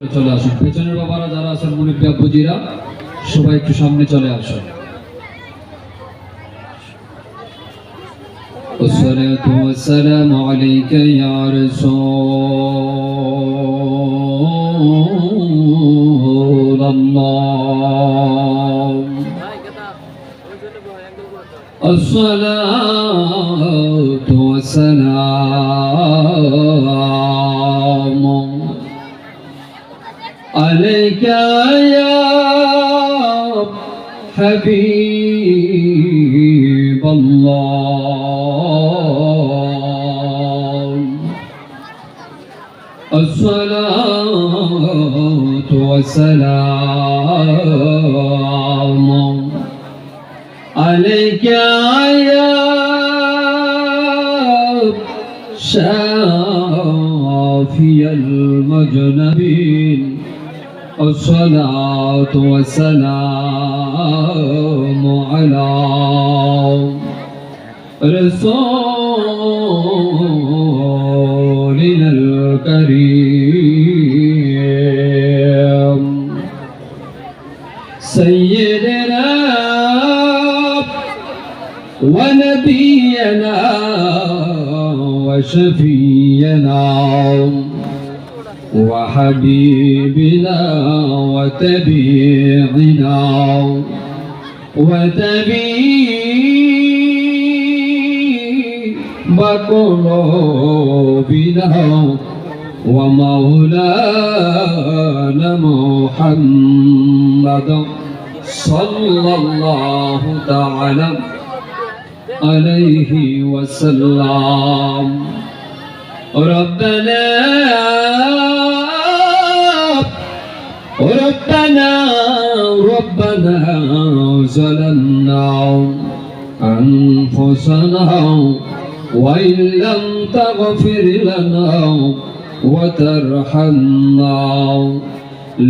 চলে আসুন। পেছনের বাবারা যারা আছেন মুরব্বী আব্বুজিরা সবাই একটু সামনে চলে আসুন। والصلاة والسلام عليك يا رسول الله. الصلاة والسلام عليك يا حبيب الله. الصلاة والسلام عليك يا شافي المذنبين. الصلاة والسلام على رسولنا الكريم سيدنا ونبينا وشفينا وحبيبنا وتبيعنا وتبيب قلوبنا ومولانا محمد صلى الله تعالى عليه وسلم. ربنا ظلمنا أنفسنا وإن لم تغفر لنا وترحمنا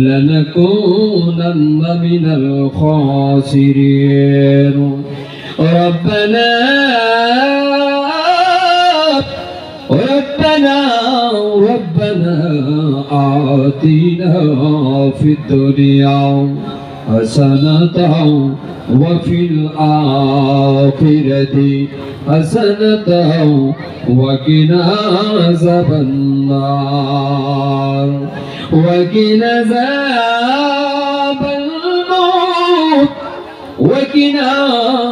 لنكونن من الخاسرين. ربنا آتنا في الدنيا حسنة وفي الآخرة حسنة وقنا عذاب النار وقنا عذاب الموت وقنا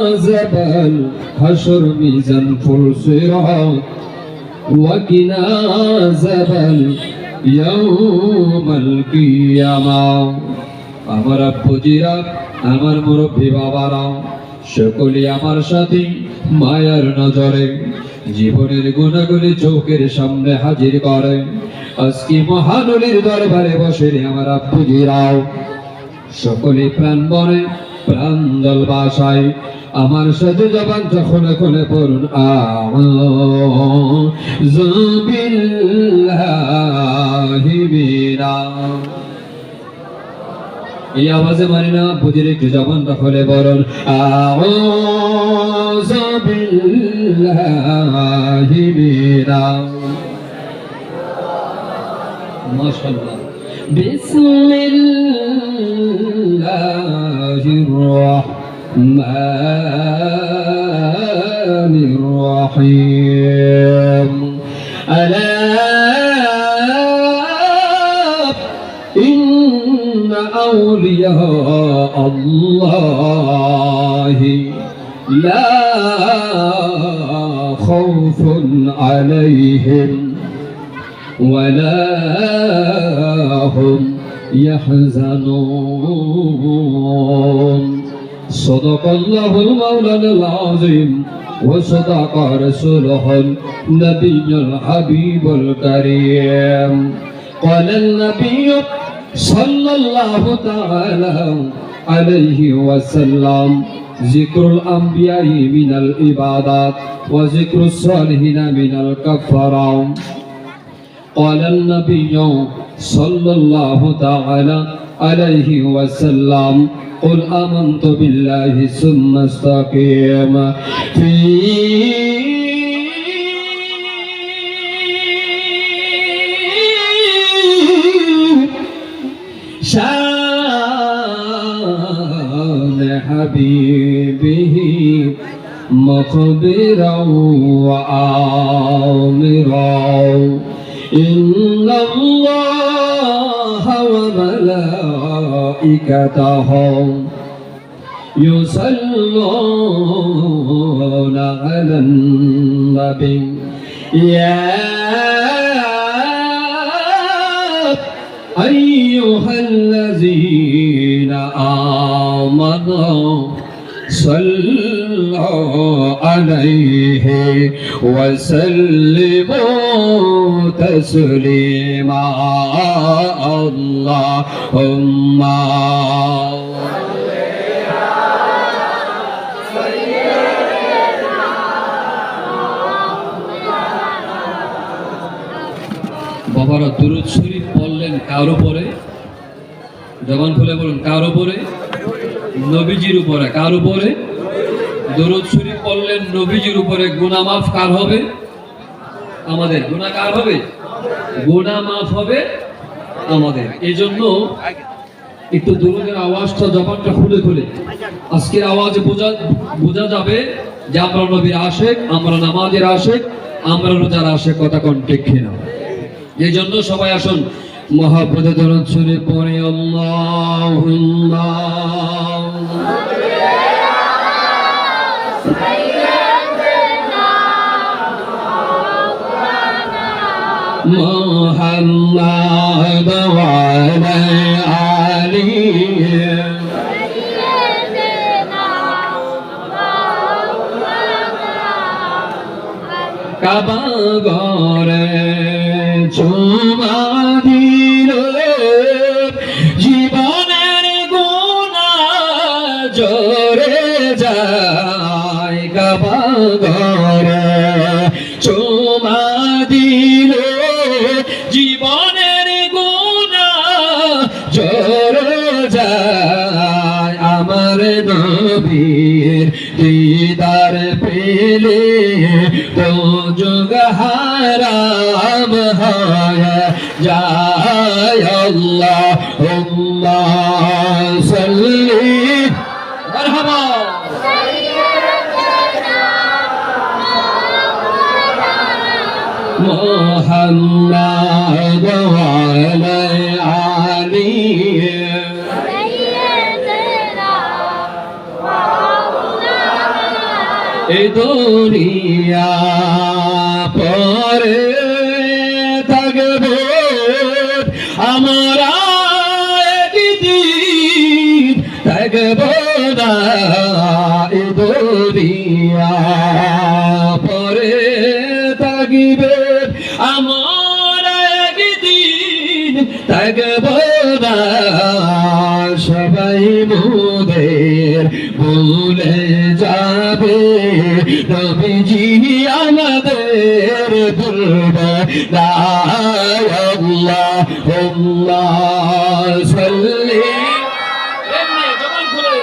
عذاب الحشر ميزان الصراط وقنا عذاب يوم القيامة. আমার আব্বুজিরা, আমার মুরব্বী বাবারা সকলে আমার সাথে মায়ার নজরে জীবনের গুণাগুলি চোখের সামনে হাজির করে আজকে মহানলীর দরবারে বসে আমার আব্বুজিরাও সকলে প্রাণ বনে প্রাণ জল বাসায় আমার সাথে জবান যখন খুলে পড়ুন আউযু বিল্লাহি মিনাশ। এই আওয়াজে মানি না বুঝির একটু জবানটা খুলে বলুন আউযু বিল্লাহি মিনাশ। মাশাআল্লাহ। বিসমিল্লাহির الرحمن الرحيم. ألا إن أولياء الله لا خوف عليهم ولا هم يحزنون. صدق الله المولانا العظيم وصدق رسوله النبي الحبيب الكريم. قال النبي صلى الله تعالى عليه وسلم ذكر الأنبياء من العبادات وذكر الصالحين من الكفارات. قال النبي صلى الله تعالى عليه وسلم قل آمنت بالله ثم استقيم في شان حبيبه مخبرا وآمرا إن الله وملائكته يصلون على النبي يا أيها الذين آمنوا صلوا عليه وسلموا تسليما اللهم বাবারা দুরূদ শরীফ পড়লেন কার উপরে? জবান খুলে বলুন, কার উপরে? নবীজির উপরে। কার উপরে? দুরূদ শরীফ পড়লেন নবীজির উপরে। গুনাহ মাফ কার হবে? আমাদের। গুনাহ কার হবে? গুনাহ মাফ হবে আমাদের। এজন্য একটু দুরূদের আওয়াজটা, জবানটা খুলে খুলে আজকের আওয়াজে বোঝা যাবে যে আমরা নবীর আশিক, আমরা নামাজের আশিক, আমরা রোজার আশিক। কথা কোন ঠিক কিনা? এই জন্য সবাই আসুন মহাপ্রদে দরুদ শরীফ পড়ি। আল্লাহুম্মা মুহাম্মাদ ওয়া আলা আলিহি কাবা ঘরে চুমা দিল জীবনের গুনাহ জরে যায়। কাবা ঘরে চুমা দিল জীবনের গুনাহ জরে যায়। আমার নবীর দিদার পেলে তো যুগ হারাম হয় যায়। আল্লাহুম্মা সাল্লি মারহাবা মুহাম্মাদ ওয়া আলা আলিহি এই দুনিয়া পরে থাকবে আমরা একদিন থাকব না। এই দুনিয়া পরে থাকবে আমরা একদিন থাকব না। সবাই মোদের ভুলে যাবে, নবীজি আমাদের ভুলবে না। আল্লাহুম্মা সাল্লি জবান খুলে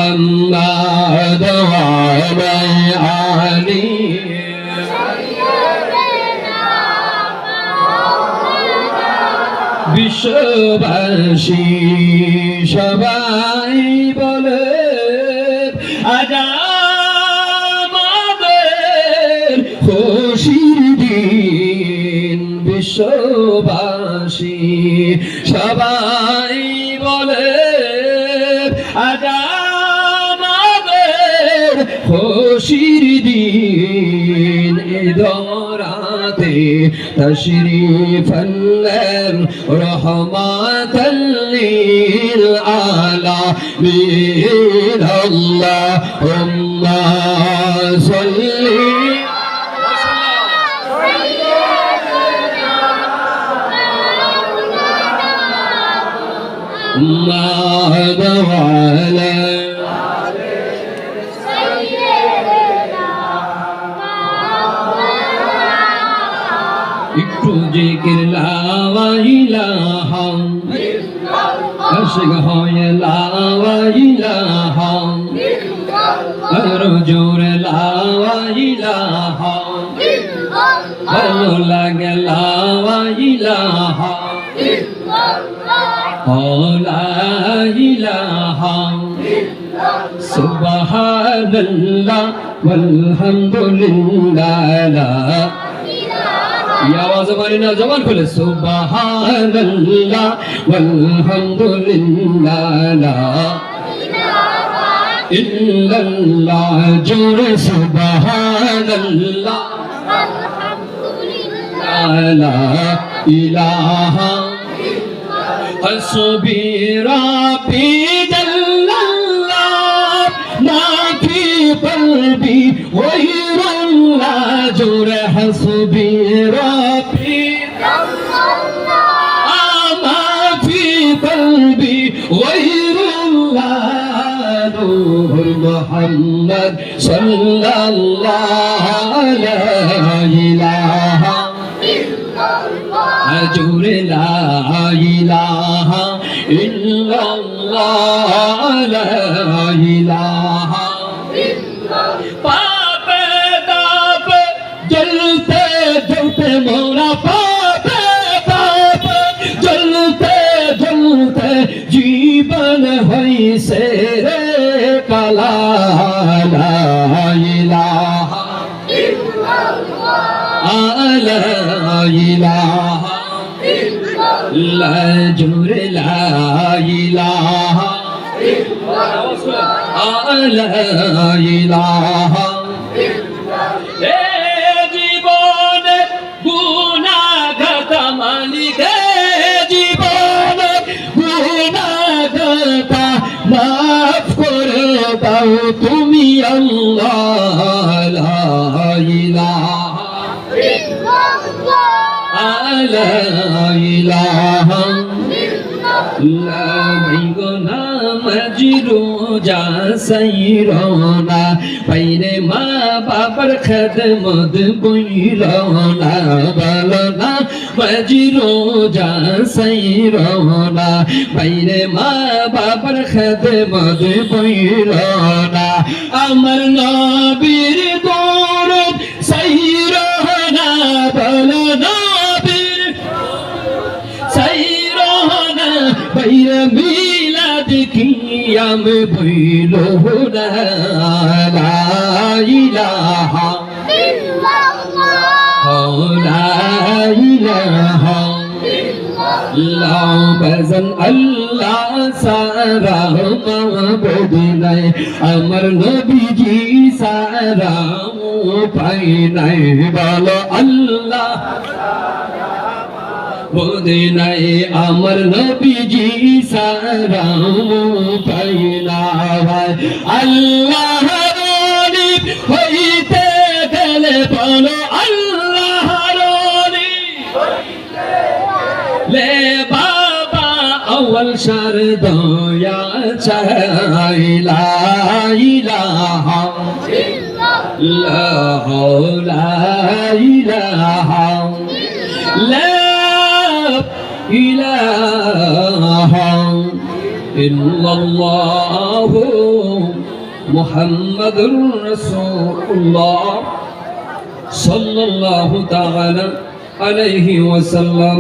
মুহাম্মাদ ওয়া আলা আলিহি বিশ্ববাসী সবাই বলে আজ আমাদের খুশির দিন। বিশ্ববাসী সবাই বলে আজ আমাদের খুশির দিন। ধরাতে তশরিফ আনলেন রহমাতাল লিল আলামিন। আল্লাহুম্মা সাল্লি মুহাম্মাদ ওয়া আলা একটু জিকির লা ইলাহা আশিক হয় লা ইলাহা আর জোরে লা ইলাহা ভালো লাগে লা ইলাহা লা ইলাহা সুবহানাল্লাহ ওয়ালহামদুলিল্লাহ লা ইয়া আওয়াজ মারি না জবান খুলে সুবহানাল্লাহ ওয়ালহামদুলিল্লাহ লা ইল্লাল্লাহ জোরে সুবহানাল্লাহ লা ইলাহা হাসবি রাব্বি জাল্লাল্লাহ মা ফি কলবি গায়রুল্লাহ জোরে হাসবি রাব্বি জাল্লাল্লাহ মা ফি কলবি গায়রুল্লাহ নূর মুহাম্মদ সাল্লাল্লাহু আলাইহি ইলাহা জোরে লা ইলাহা ইল্লাল্লাহ লা ইলাহা পাপে তাপে জ্বলতে জ্বলতে মোরা পাপে তাপে জ্বলতে জ্বলতে জীবন হইছে রে কালা লা ইলাহা লা ইলাহা লা জোরে লা ইলাহা লা ইলাহা এ জীবনে গুনাহগার মালিক জীবন গুনাহগার মাফ করে দাও তুমি আল্লাহ লা ইলাহা লা ইলাহা লা বাইগনা মজরু যা সাইরনা বাইরে মা বাবার খেদমত বইরনা বলনা মজরু যা সাইরনা বাইরে মা বাবার খেদমত বইরনা আমার নবীর দরদ সাইরনা বলনা বাইরে মিলাদ কিয়াম বইলো না লা ইলাহা ইল্লাল্লাহ লা ইলাহা লা বাজান আল্লাহ সারা মাবুদ নাই আমার নবীজি সারা পাই নাই বলো আল্লাহ নাই আমার নবীজি সারাম পাইলা ভাই আল্লাহ রানী হইতে গেলে বলো আল্লাহ রানী লে বাবা আউয়াল শার দয়া চাইলা ইলাহা ইল্লাল্লাহ লা ইলাহা লা ইলাহা ইল্লাল্লাহ মুহাম্মাদুর রাসূলুল্লাহ সাল্লাল্লাহু তাআলা আলাইহি ওয়াসাল্লাম।